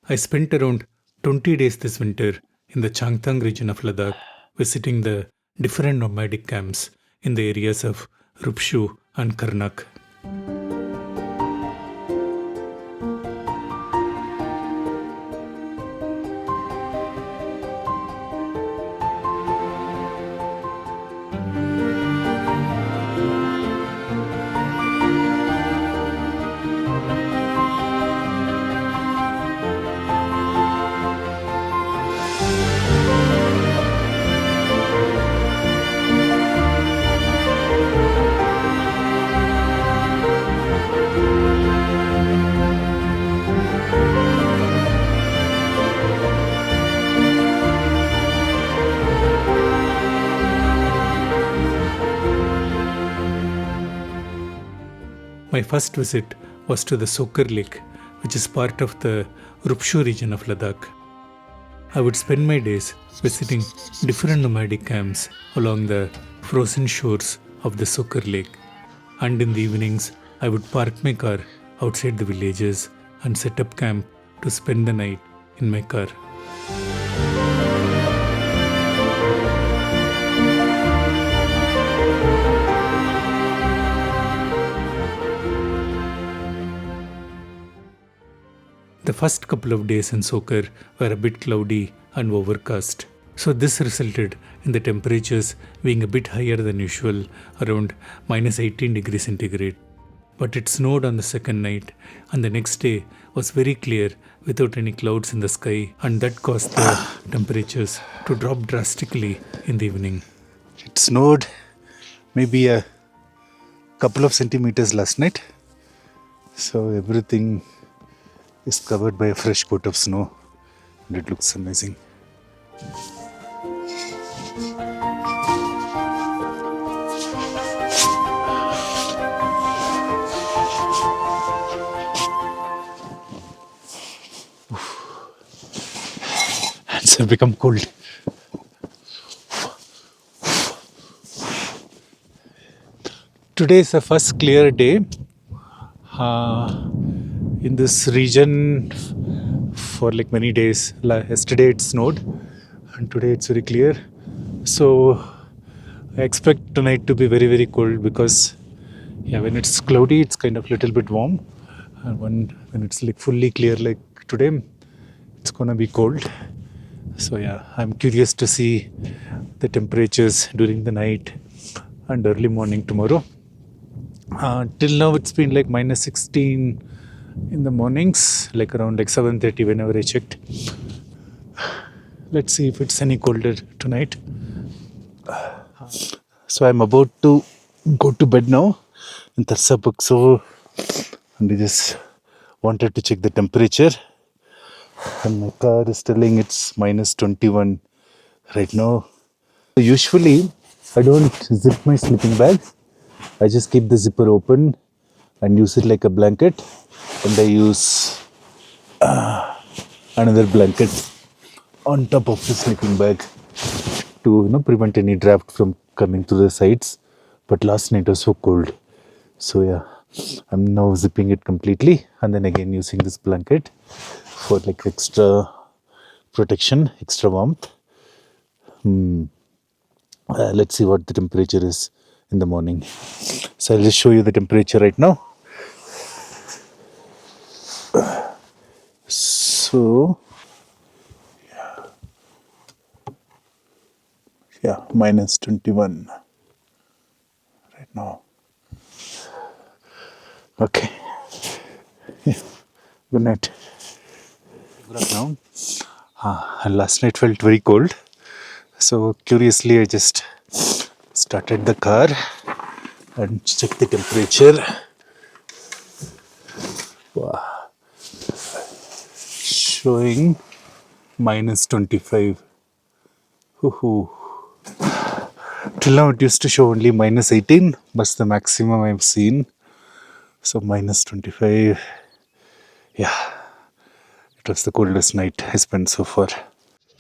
I spent around 20 days this winter in the Changtang region of Ladakh, visiting the different nomadic camps in the areas of Rupshu and Kharnak. My first visit was to the Sokar Lake, which is part of the Rupshu region of Ladakh. I would spend my days visiting different nomadic camps along the frozen shores of the Sokar Lake. And in the evenings, I would park my car outside the villages and set up camp to spend the night in my car. The first couple of days in Sokar were a bit cloudy and overcast. So this resulted in the temperatures being a bit higher than usual, around minus 18 degrees centigrade. But it snowed on the second night, and the next day was very clear without any clouds in the sky, and that caused the temperatures to drop drastically in the evening. It snowed maybe a couple of centimeters last night. So everything is covered by a fresh coat of snow, and it looks amazing. Hands have become cold. Today is the first clear day in this region for like many days. Yesterday it snowed and today it's very clear. So I expect tonight to be very, very cold because when it's cloudy it's kind of little bit warm, and when it's like fully clear like today, it's gonna be cold. So I'm curious to see the temperatures during the night and early morning tomorrow. Till now it's been like minus 16 in the mornings, like around like 7:30 whenever I checked. Let's see if it's any colder tonight. So I'm about to go to bed now in Tarsapakso, and I just wanted to check the temperature, and my car is telling it's minus 21 right now. Usually I don't zip my sleeping bag. I just keep the zipper open and use it like a blanket, and I use another blanket on top of the sleeping bag to prevent any draft from coming to the sides. But last night was so cold, so I'm now zipping it completely and then again using this blanket for like extra protection, extra warmth. Let's see what the temperature is in the morning. So I'll just show you the temperature right now. So minus 21 right now. Okay. Good night. Good afternoon. Last night felt very cold, so curiously I just started the car and checked the temperature. Wow. Showing minus 25. Woohoo. Till now it used to show only minus 18, but the maximum I've seen. So minus 25. It was the coldest night I spent so far.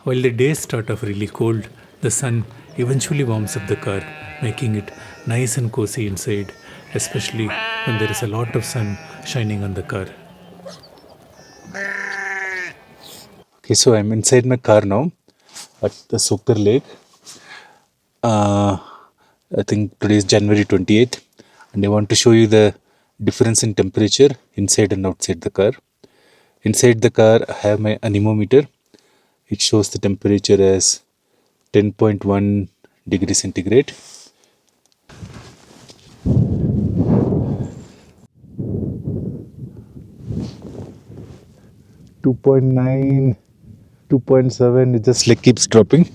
While the days start off really cold, the sun eventually warms up the car, making it nice and cozy inside, especially when there is a lot of sun shining on the car. Okay, so I'm inside my car now at the Sokar Lake. I think today is January 28th, and I want to show you the difference in temperature inside and outside the car. Inside the car, I have my anemometer. It shows the temperature as 10.1 degrees centigrade. .9, 2.7, it just like keeps dropping.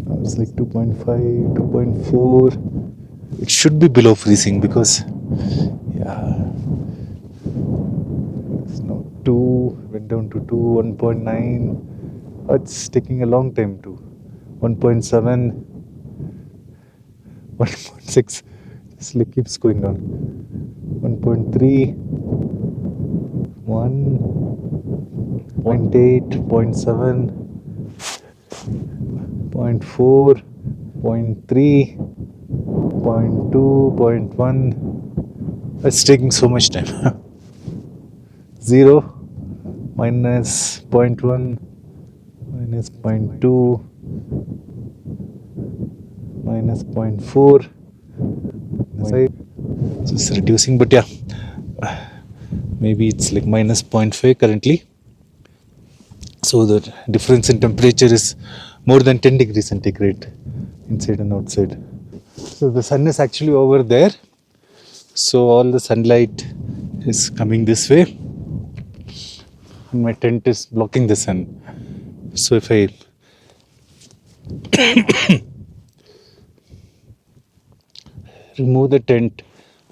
Now it's like 2.5, 2.4. It should be below freezing because, yeah, it's now 2, went down to 2, 1.9. It's taking a long time to 1.7, 1.6. Just like keeps going down. 1.3, 1, 0.8, 0.7, 0.4, 0.3, 0.2, 0.1. It's taking so much time. 0, minus 0.1, minus 0.2, minus 0.4. So it's reducing, but yeah, maybe it's like minus 0.5 currently. So the difference in temperature is more than 10 degrees centigrade inside and outside. So the sun is actually over there. So all the sunlight is coming this way. And my tent is blocking the sun. So if I remove the tent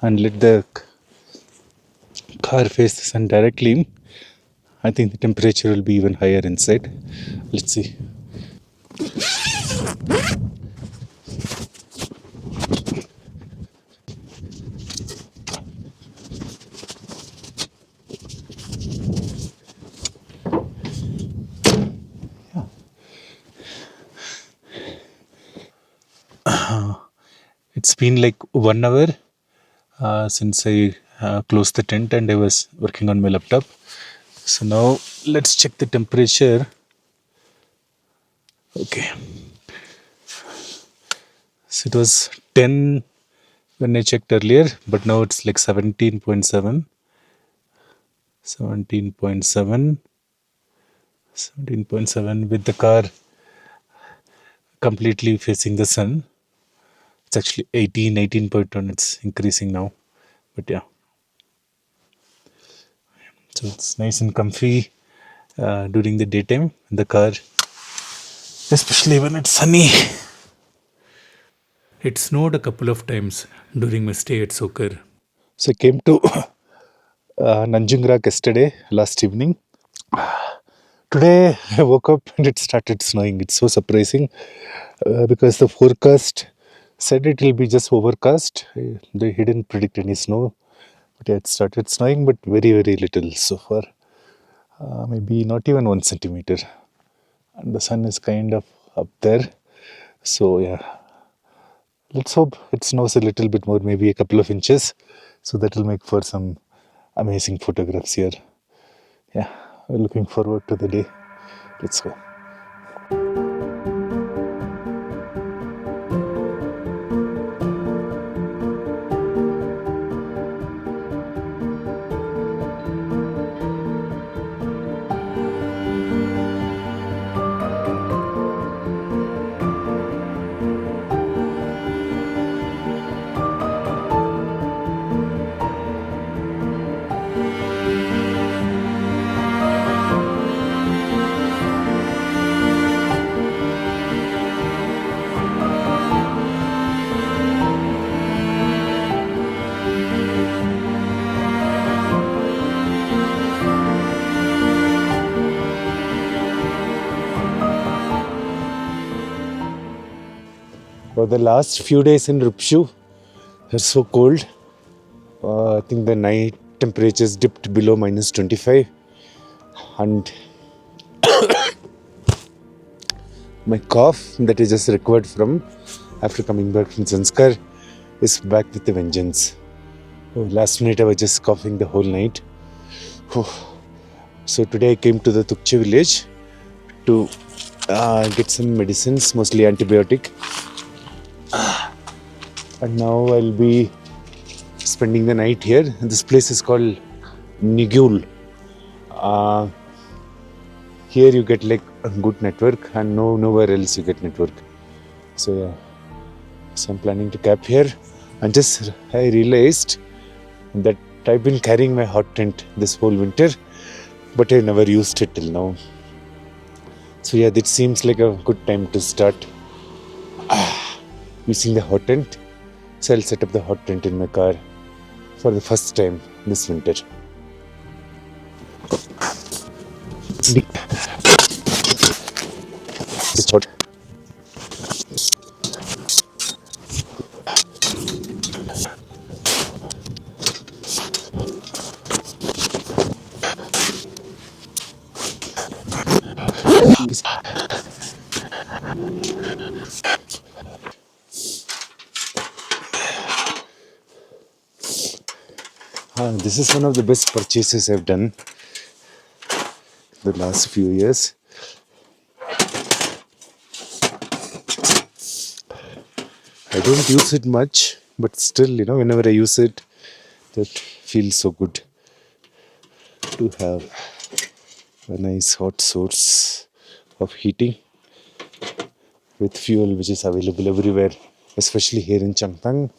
and let the car face the sun directly, I think the temperature will be even higher inside. Let's see. It's been like 1 hour since I closed the tent and I was working on my laptop. So now let's check the temperature. Okay. So it was 10 when I checked earlier, but now it's like 17.7. 17.7 with the car completely facing the sun. It's actually 18.1. It's increasing now, but yeah. So it's nice and comfy during the daytime in the car, especially when it's sunny. It snowed a couple of times during my stay at Sokar. So I came to Nanjangrak yesterday, last evening. Today I woke up and it started snowing. It's so surprising because the forecast said it will be just overcast. He didn't predict any snow. But yeah, it started snowing, but very, very little so far. Maybe not even 1 centimeter. And the sun is kind of up there. So yeah, let's hope it snows a little bit more, maybe a couple of inches. So that will make for some amazing photographs here. Yeah, we're looking forward to the day. Let's go. For the last few days in Rupshu, it's so cold. I think the night temperatures dipped below minus 25, and my cough that I just recovered from after coming back from Zanskar is back with a vengeance. Last night I was just coughing the whole night. So today I came to the Tukche village to get some medicines, mostly antibiotic. And now I'll be spending the night here. This place is called Nigul. Here you get like a good network, and nowhere else you get network. So yeah, so I'm planning to camp here. And just I realized that I've been carrying my hot tent this whole winter, but I never used it till now. So yeah, this seems like a good time to start using the hot tent. So I'll set up the hot tent in my car for the first time this winter. It's hot. This is one of the best purchases I've done the last few years. I don't use it much, but still, whenever I use it, that feels so good to have a nice hot source of heating with fuel which is available everywhere, especially here in Changtang.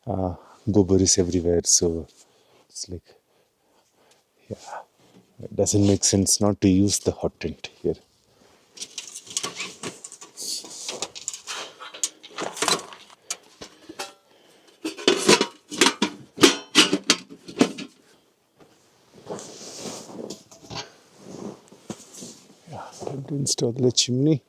Gobar is everywhere, so it's like, yeah, it doesn't make sense not to use the hot tent here. Time to install the chimney.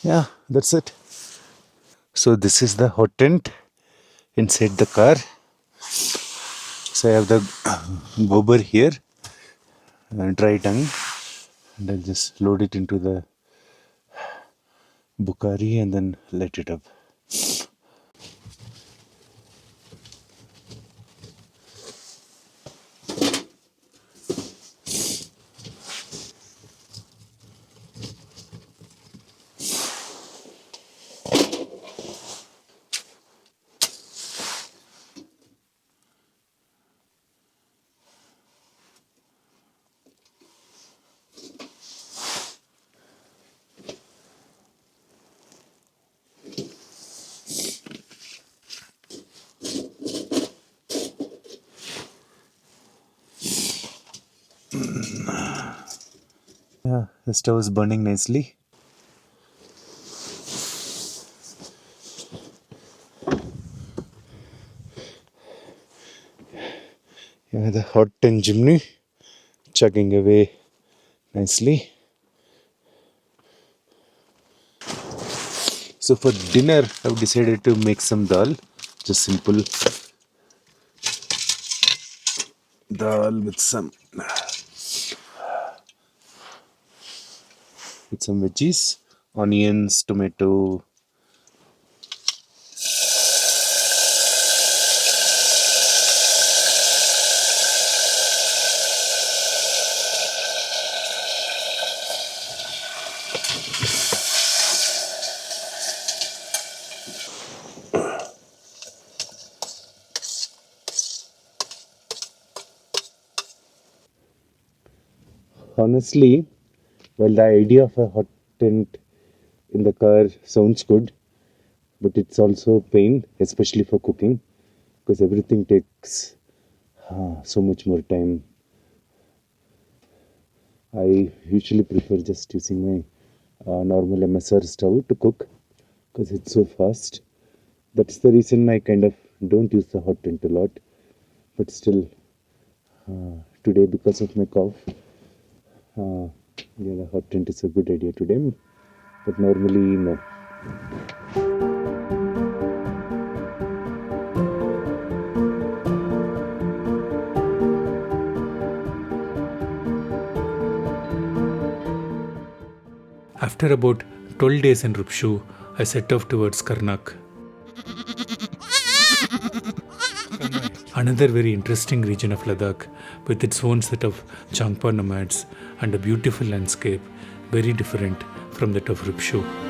Yeah, that's it. So this is the hot tent inside the car. So I have the gobar here, dry dung, and I'll just load it into the Bukhari and then light it up. Yeah, the stove is burning nicely. Yeah, the hot tin chimney chugging away nicely. So for dinner, I've decided to make some dal, just simple dal with some veggies, onions, tomato. Honestly, well, the idea of a hot tent in the car sounds good, but it's also pain, especially for cooking, because everything takes so much more time. I usually prefer just using my normal MSR stove to cook because it's so fast. That's the reason I kind of don't use the hot tent a lot. But still, today because of my cough, yeah, the hot tent is a good idea today. But normally, no. After about 12 days in Rupshu, I set off towards Kharnak. Another very interesting region of Ladakh with its own set of Changpa nomads and a beautiful landscape, very different from that of Rupshu.